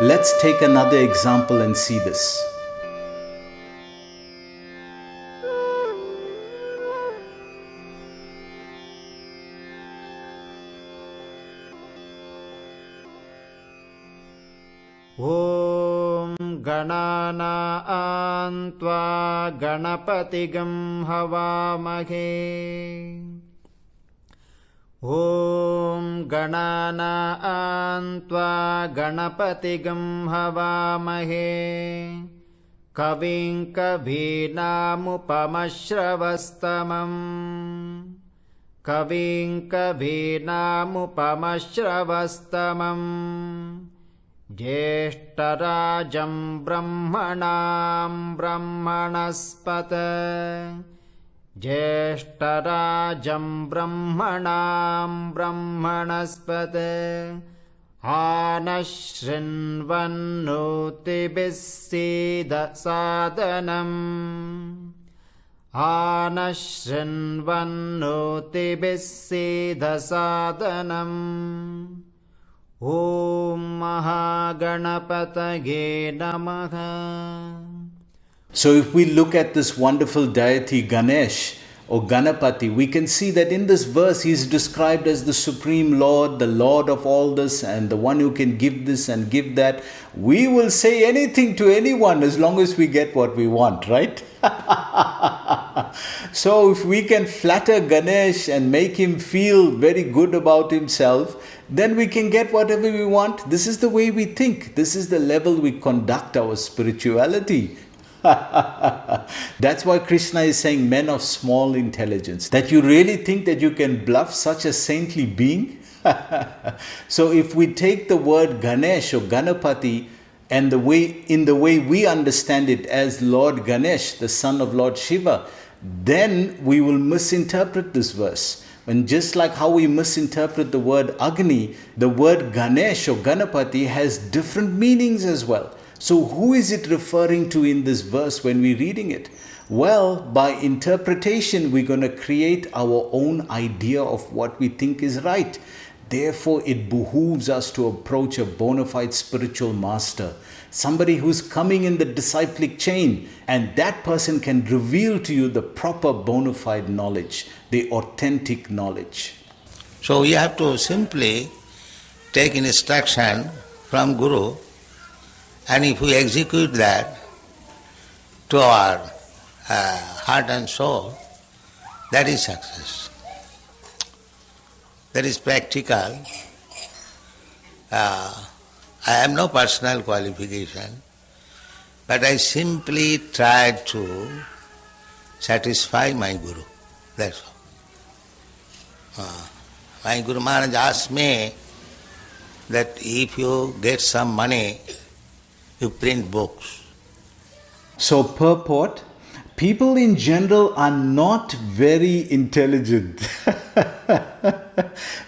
Let's take another example and see this. ॐ गणानां त्वा गणपतिगं हवामहे। ॐ गणानां त्वा गणपतिगं हवामहे। कविं कवीनामुपमश्रवस्तमम् कविं कवीनामुपमश्रवस्तमम् ज्येष्ठराजं ब्रह्मणां ब्रह्मणस्पत ज्येष्ठराजं ब्रह्मणां ब्रह्मणस्पत आनशृण्वन्नोतिभिः सीदसादनम् आनशृण्वन्नोतिभिः सीदसादनम्। ॐ महागणपतये नमः। So if we look at this wonderful deity Ganesh or Ganapati, we can see that in this verse he is described as the Supreme Lord, the Lord of all this, and the one who can give this and give that. We will say anything to anyone as long as we get what we want, right? So if we can flatter Ganesh and make him feel very good about himself, then we can get whatever we want. This is the way we think. This is the level we conduct our spirituality. That's why Krishna is saying men of small intelligence. That you really think that you can bluff such a saintly being? So if we take the word Ganesh or Ganapati and in the way we understand it as Lord Ganesh, the son of Lord Shiva, then we will misinterpret this verse. And just like how we misinterpret the word Agni, the word Ganesh or Ganapati has different meanings as well. So who is it referring to in this verse when we're reading it? Well, by interpretation, we're going to create our own idea of what we think is right. Therefore, it behooves us to approach a bona fide spiritual master, somebody who's coming in the disciplic chain, and that person can reveal to you the proper bona fide knowledge, the authentic knowledge. So we have to simply take instruction from Guru, and if we execute that to our heart and soul, that is success. That is practical. I have no personal qualification, but I simply try to satisfy my Guru. That's all. My Guru Maharaj asked me that if you get some money, you print books. So purport, people in general are not very intelligent.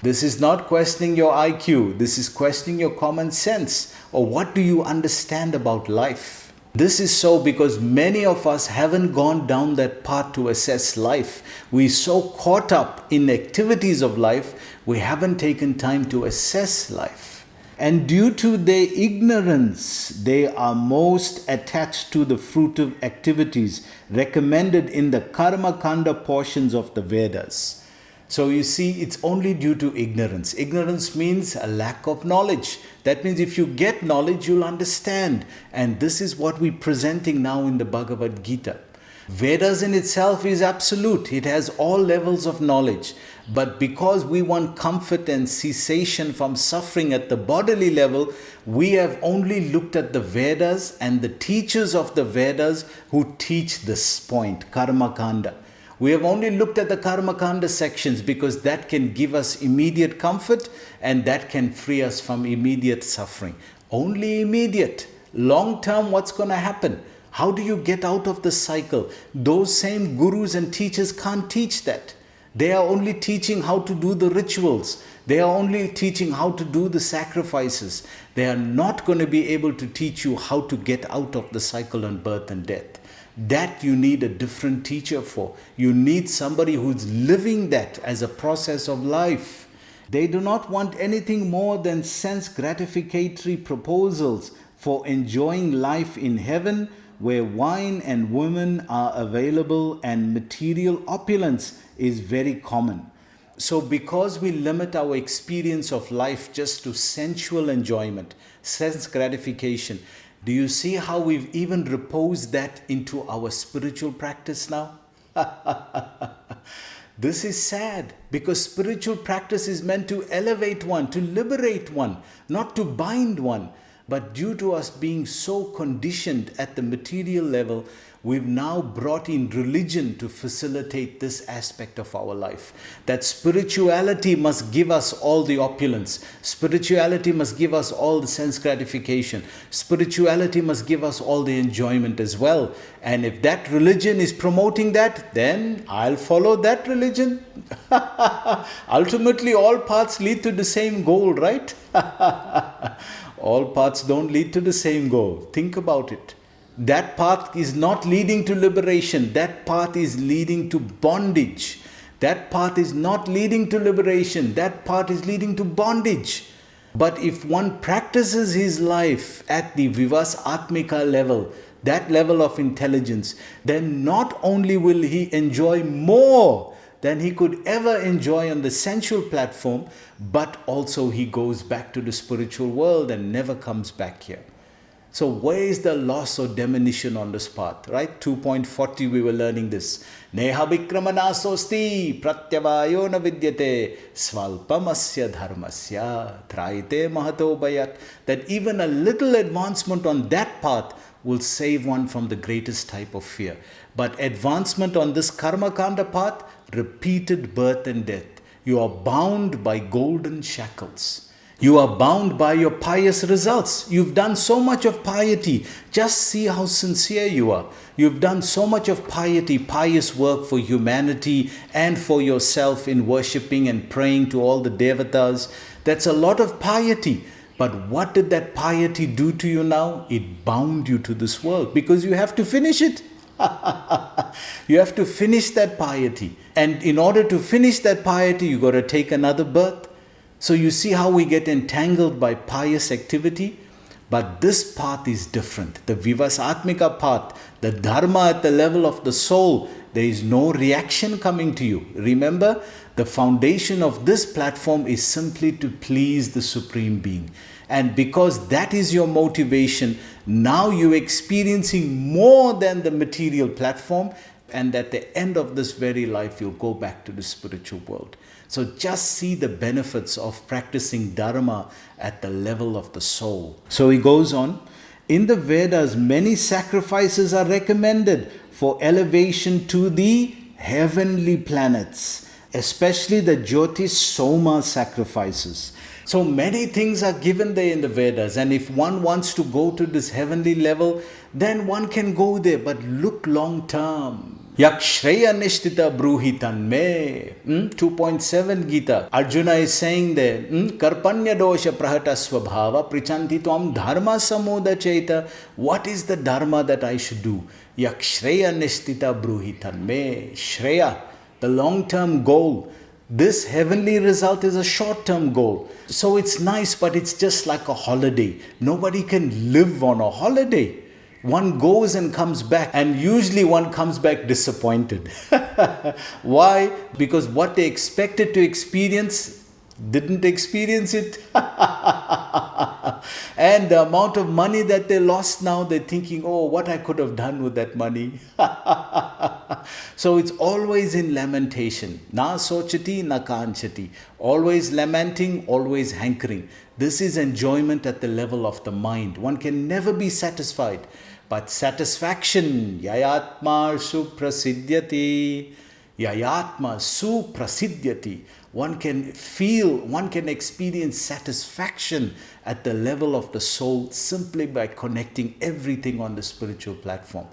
This is not questioning your IQ. This is questioning your common sense. Or what do you understand about life? This is so because many of us haven't gone down that path to assess life. We're so caught up in activities of life, we haven't taken time to assess life. And due to their ignorance, they are most attached to the fruitive activities recommended in the Karma Kanda portions of the Vedas. So you see, it's only due to ignorance. Ignorance means a lack of knowledge. That means if you get knowledge, you'll understand. And this is what we're presenting now in the Bhagavad Gita. Vedas in itself is absolute. It has all levels of knowledge. But because we want comfort and cessation from suffering at the bodily level, we have only looked at the Vedas and the teachers of the Vedas who teach this point, Karma Kanda. We have only looked at the Karma Kanda sections because that can give us immediate comfort and that can free us from immediate suffering. Only immediate. Long term, what's going to happen? How do you get out of the cycle? Those same gurus and teachers can't teach that. They are only teaching how to do the rituals. They are only teaching how to do the sacrifices. They are not going to be able to teach you how to get out of the cycle of birth and death. That you need a different teacher for. You need somebody who's living that as a process of life. They do not want anything more than sense gratificatory proposals. for enjoying life in heaven where wine and women are available and material opulence is very common. So because we limit our experience of life just to sensual enjoyment, sense gratification, do you see how we've even reposed that into our spiritual practice now? This is sad because spiritual practice is meant to elevate one, to liberate one, not to bind one. But due to us being so conditioned at the material level, we've now brought in religion to facilitate this aspect of our life. That spirituality must give us all the opulence. Spirituality must give us all the sense gratification. Spirituality must give us all the enjoyment as well. And if that religion is promoting that, then I'll follow that religion. Ultimately, all paths lead to the same goal, right? All paths don't lead to the same goal. Think about it. That path is not leading to liberation. That path is leading to bondage. That path is not leading to liberation. That path is leading to bondage. But if one practices his life at the Vivas Atmika level, that level of intelligence, then not only will he enjoy more than he could ever enjoy on the sensual platform, but also he goes back to the spiritual world and never comes back here. So where is the loss or diminution on this path, right? 2.40 we were learning this. Neha vikramana sosti pratyavayo na vidyate svalpamasya dharmasya traite mahato bayat. That even a little advancement on that path will save one from the greatest type of fear. But advancement on this karma kanda path, repeated birth and death. You are bound by golden shackles. You are bound by your pious results. You've done so much of piety. Just see how sincere you are. You've done so much of piety, pious work for humanity and for yourself in worshipping and praying to all the devatas. That's a lot of piety. But what did that piety do to you now? It bound you to this world because you have to finish it. You have to finish that piety. And in order to finish that piety, you got to take another birth. So you see how we get entangled by pious activity? But this path is different. The Vivas Atmika path, the Dharma at the level of the soul, there is no reaction coming to you. Remember, the foundation of this platform is simply to please the Supreme Being. And because that is your motivation, now you're experiencing more than the material platform, and at the end of this very life, you'll go back to the spiritual world. So just see the benefits of practicing Dharma at the level of the soul. So he goes on, in the Vedas, many sacrifices are recommended for elevation to the heavenly planets, especially the Jyotish Soma sacrifices. So many things are given there in the Vedas, and if one wants to go to this heavenly level, then one can go there, but look long term. Yakshreya nishtita bruhitan me. 2.7 Gita. Arjuna is saying there, Karpanya dosha prahata svabhava prichanti tvam dharma samoda chaita. What is the dharma that I should do? Yakshreya nishtita bruhitan me. Shreya, the long-term goal. This heavenly result is a short-term goal. So it's nice, but it's just like a holiday. Nobody can live on a holiday. One goes and comes back, and usually one comes back disappointed. Why? Because what they expected to experience didn't experience it. And the amount of money that they lost now, they're thinking, oh, what I could have done with that money. So it's always in lamentation. Na sochati, na kanchati. Always lamenting, always hankering. This is enjoyment at the level of the mind. One can never be satisfied. But satisfaction, yayatma suprasiddhyati. Yayatma suprasiddhyati. One can feel, one can experience satisfaction at the level of the soul simply by connecting everything on the spiritual platform.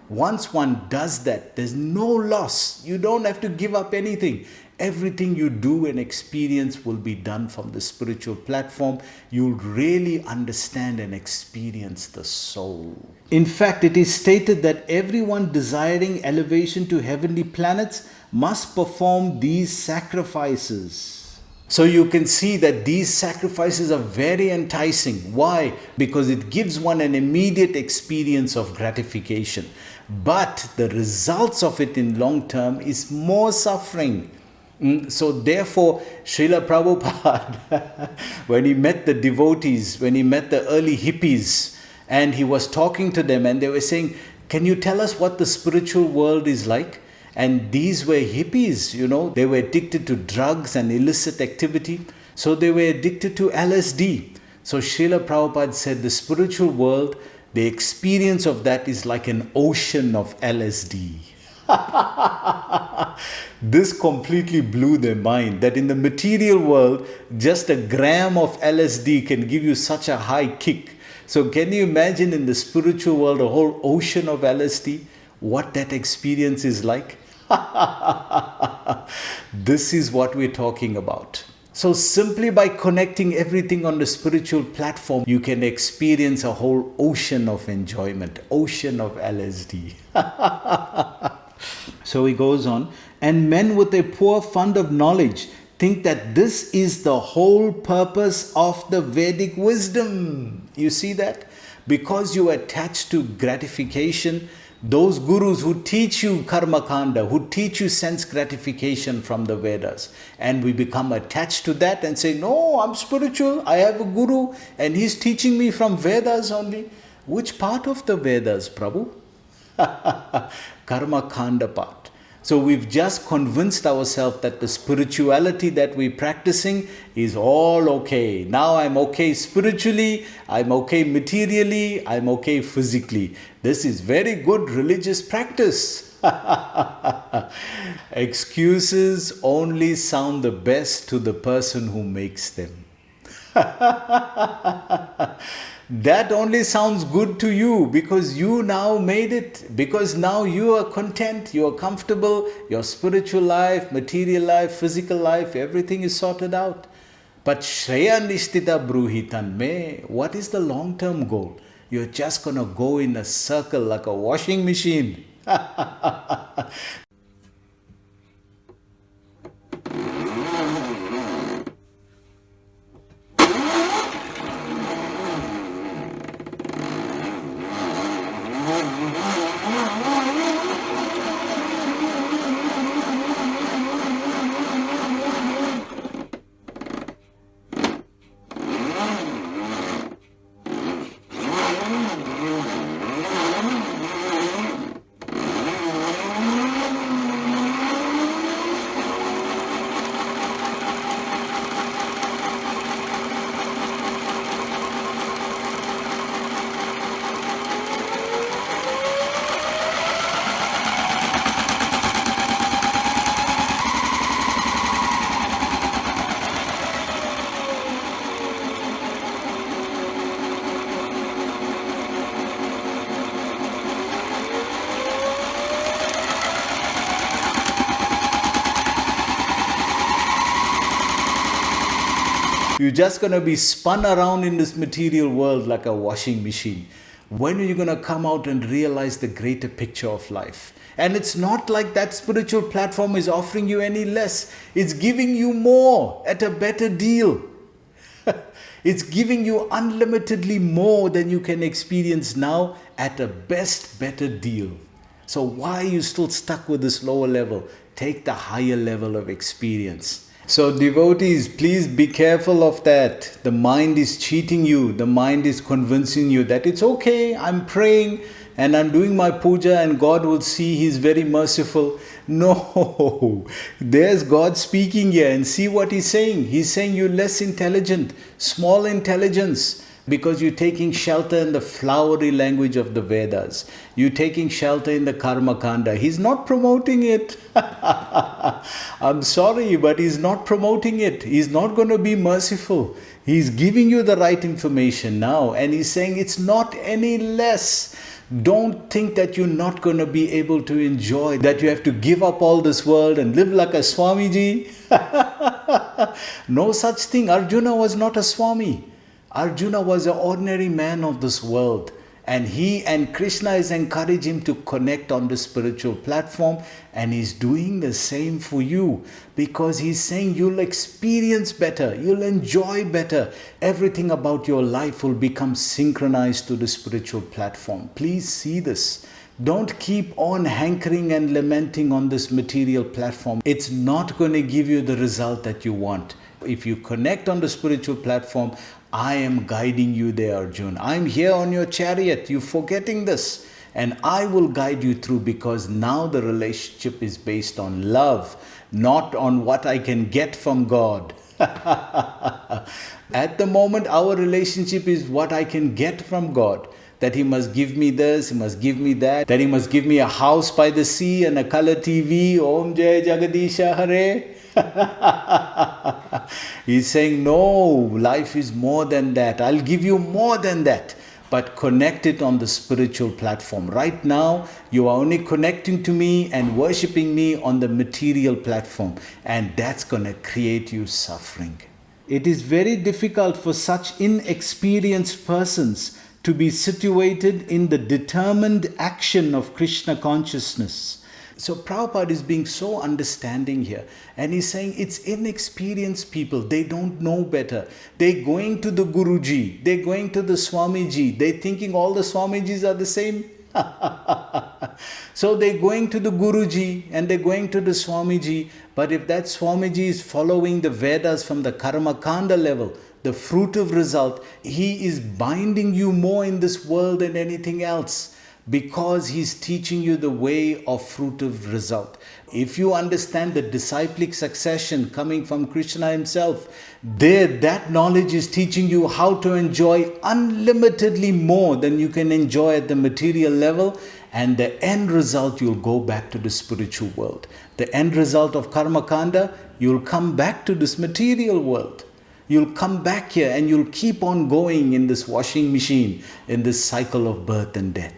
Once one does that, there's no loss. You don't have to give up anything. Everything you do and experience will be done from the spiritual platform. You'll really understand and experience the soul. In fact, it is stated that everyone desiring elevation to heavenly planets must perform these sacrifices. So you can see that these sacrifices are very enticing. Why? Because it gives one an immediate experience of gratification. But the results of it in long term is more suffering. So therefore, Srila Prabhupada, when he met the devotees, when he met the early hippies, and he was talking to them and they were saying, can you tell us what the spiritual world is like? And these were hippies, they were addicted to drugs and illicit activity. So they were addicted to LSD. So Srila Prabhupada said the spiritual world, the experience of that is like an ocean of LSD. This completely blew their mind that in the material world, just a gram of LSD can give you such a high kick. So can you imagine in the spiritual world a whole ocean of LSD? What that experience is like? This is what we're talking about. So simply by connecting everything on the spiritual platform, you can experience a whole ocean of enjoyment, ocean of LSD. So he goes on, and men with a poor fund of knowledge think that this is the whole purpose of the Vedic wisdom. You see that? Because you attach to gratification, those gurus who teach you karma kanda, who teach you sense gratification from the Vedas, and we become attached to that and say, no, I'm spiritual, I have a guru and he's teaching me from Vedas only. Which part of the Vedas, Prabhu? Karma kanda part. So we've just convinced ourselves that the spirituality that we're practicing is all okay. Now I'm okay spiritually, I'm okay materially, I'm okay physically. This is very good religious practice. Excuses only sound the best to the person who makes them. That only sounds good to you because you now made it, because now you are content, you are comfortable, your spiritual life, material life, physical life, everything is sorted out. But Shreya Nishtita Bruhitan me, what is the long-term goal? You're just going to go in a circle like a washing machine. You're just going to be spun around in this material world like a washing machine. When are you going to come out and realize the greater picture of life? And it's not like that spiritual platform is offering you any less. It's giving you more at a better deal. It's giving you unlimitedly more than you can experience now at a better deal. So why are you still stuck with this lower level? Take the higher level of experience. So devotees, please be careful of that. The mind is cheating you. The mind is convincing you that it's okay, I'm praying and I'm doing my puja and God will see, He's very merciful. No, there's God speaking here and see what He's saying. He's saying you're less intelligent, small intelligence. Because you're taking shelter in the flowery language of the Vedas. You're taking shelter in the Karma Kanda. He's not promoting it. I'm sorry, but he's not promoting it. He's not going to be merciful. He's giving you the right information now. And he's saying it's not any less. Don't think that you're not going to be able to enjoy, that you have to give up all this world and live like a Swamiji. No such thing. Arjuna was not a Swami. Arjuna was an ordinary man of this world And he and Krishna is encouraging him to connect on the spiritual platform, and he's doing the same for you, because he's saying you'll experience better, you'll enjoy better. Everything about your life will become synchronized to the spiritual platform. Please see this. Don't keep on hankering and lamenting on this material platform. It's not going to give you the result that you want. If you connect on the spiritual platform, I am guiding you there, Arjun. I'm here on your chariot. You're forgetting this. And I will guide you through, because now the relationship is based on love, not on what I can get from God. At the moment, our relationship is what I can get from God. That he must give me this, he must give me that he must give me a house by the sea and a color TV. Om Jai Jagadisha Hare. He's saying, no, life is more than that. I'll give you more than that. But connect it on the spiritual platform. Right now, you are only connecting to me and worshipping me on the material platform. And that's going to create you suffering. It is very difficult for such inexperienced persons to be situated in the determined action of Krishna consciousness. So Prabhupada is being so understanding here, and he's saying it's inexperienced people. They don't know better. They're going to the Guruji, they're going to the Swamiji, they're thinking all the Swamijis are the same. So they're going to the Guruji and they're going to the Swamiji, but if that Swamiji is following the Vedas from the Karma Kanda level, the fruitive result, he is binding you more in this world than anything else, because he's teaching you the way of fruitive result. If you understand the disciplic succession coming from Krishna himself, there that knowledge is teaching you how to enjoy unlimitedly more than you can enjoy at the material level, and the end result, you'll go back to the spiritual world. The end result of Karma Kanda, you'll come back to this material world. You'll come back here and you'll keep on going in this washing machine, in this cycle of birth and death.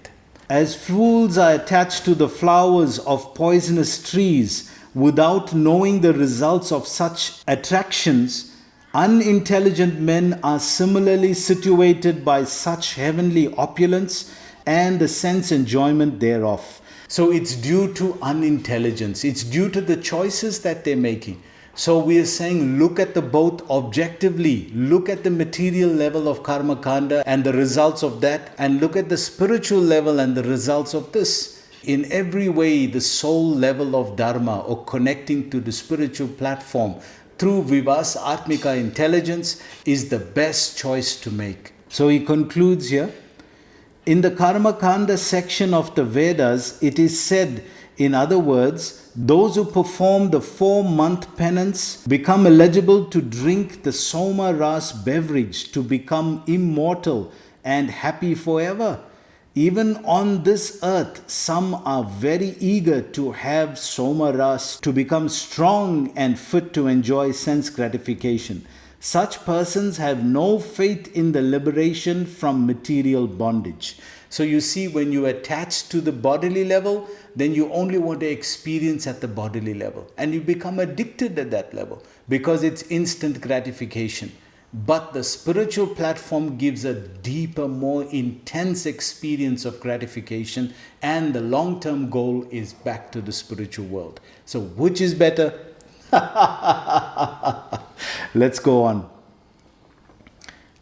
As fools are attached to the flowers of poisonous trees without knowing the results of such attractions, unintelligent men are similarly situated by such heavenly opulence and the sense enjoyment thereof. So it's due to unintelligence. It's due to the choices that they're making. So we are saying, look at the both objectively. Look at the material level of Karma Kanda and the results of that, and look at the spiritual level and the results of this. In every way, the soul level of Dharma, or connecting to the spiritual platform through Vivas Atmika intelligence, is the best choice to make. So he concludes here. In the Karma Kanda section of the Vedas, it is said, in other words, those who perform the 4-month penance become eligible to drink the Soma Ras beverage, to become immortal and happy forever. Even on this earth, some are very eager to have Soma Ras, to become strong and fit to enjoy sense gratification. Such persons have no faith in the liberation from material bondage. So you see, when you attach to the bodily level, then you only want to experience at the bodily level. And you become addicted at that level because it's instant gratification. But the spiritual platform gives a deeper, more intense experience of gratification, and the long-term goal is back to the spiritual world. So which is better? Let's go on.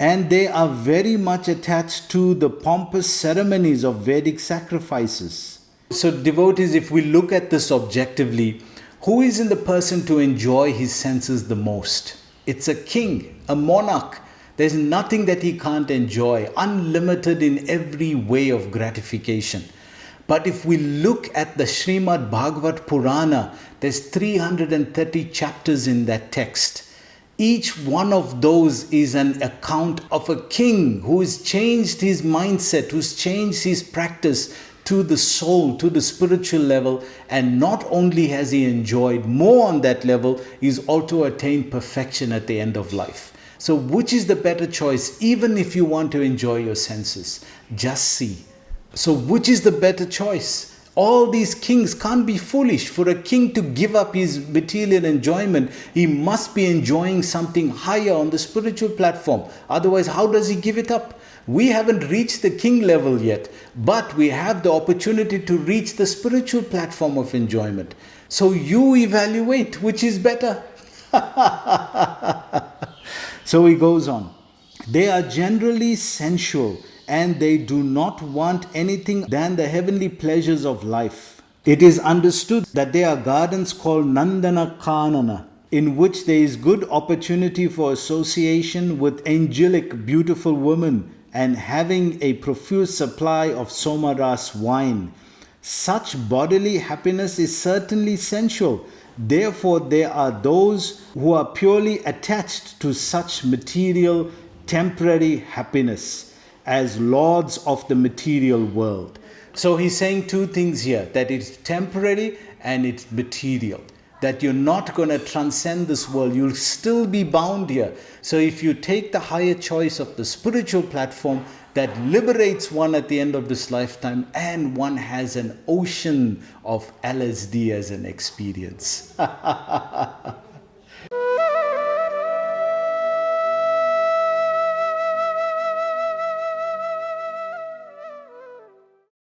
And they are very much attached to the pompous ceremonies of Vedic sacrifices. So devotees, if we look at this objectively, who is in the person to enjoy his senses the most? It's a king, a monarch. There's nothing that he can't enjoy, unlimited in every way of gratification. But if we look at the Srimad Bhagavat Purana, there's 330 chapters in that text. Each one of those is an account of a king who has changed his mindset, who's changed his practice to the soul, to the spiritual level, and not only has he enjoyed more on that level, he's also attained perfection at the end of life. So which is the better choice, even if you want to enjoy your senses? Just see. So which is the better choice? All these kings can't be foolish. For a king to give up his material enjoyment, he must be enjoying something higher on the spiritual platform. Otherwise, how does he give it up? We haven't reached the king level yet, but we have the opportunity to reach the spiritual platform of enjoyment. So you evaluate which is better. So he goes on. They are generally sensual and they do not want anything than the heavenly pleasures of life. It is understood that there are gardens called Nandana Kanana, in which there is good opportunity for association with angelic beautiful women and having a profuse supply of Somaras wine. Such bodily happiness is certainly sensual. Therefore, there are those who are purely attached to such material, temporary happiness as lords of the material world. So he's saying two things here, that it's temporary and it's material. That you're not going to transcend this world, you'll still be bound here. So if you take the higher choice of the spiritual platform, that liberates one at the end of this lifetime, and one has an ocean of LSD as an experience.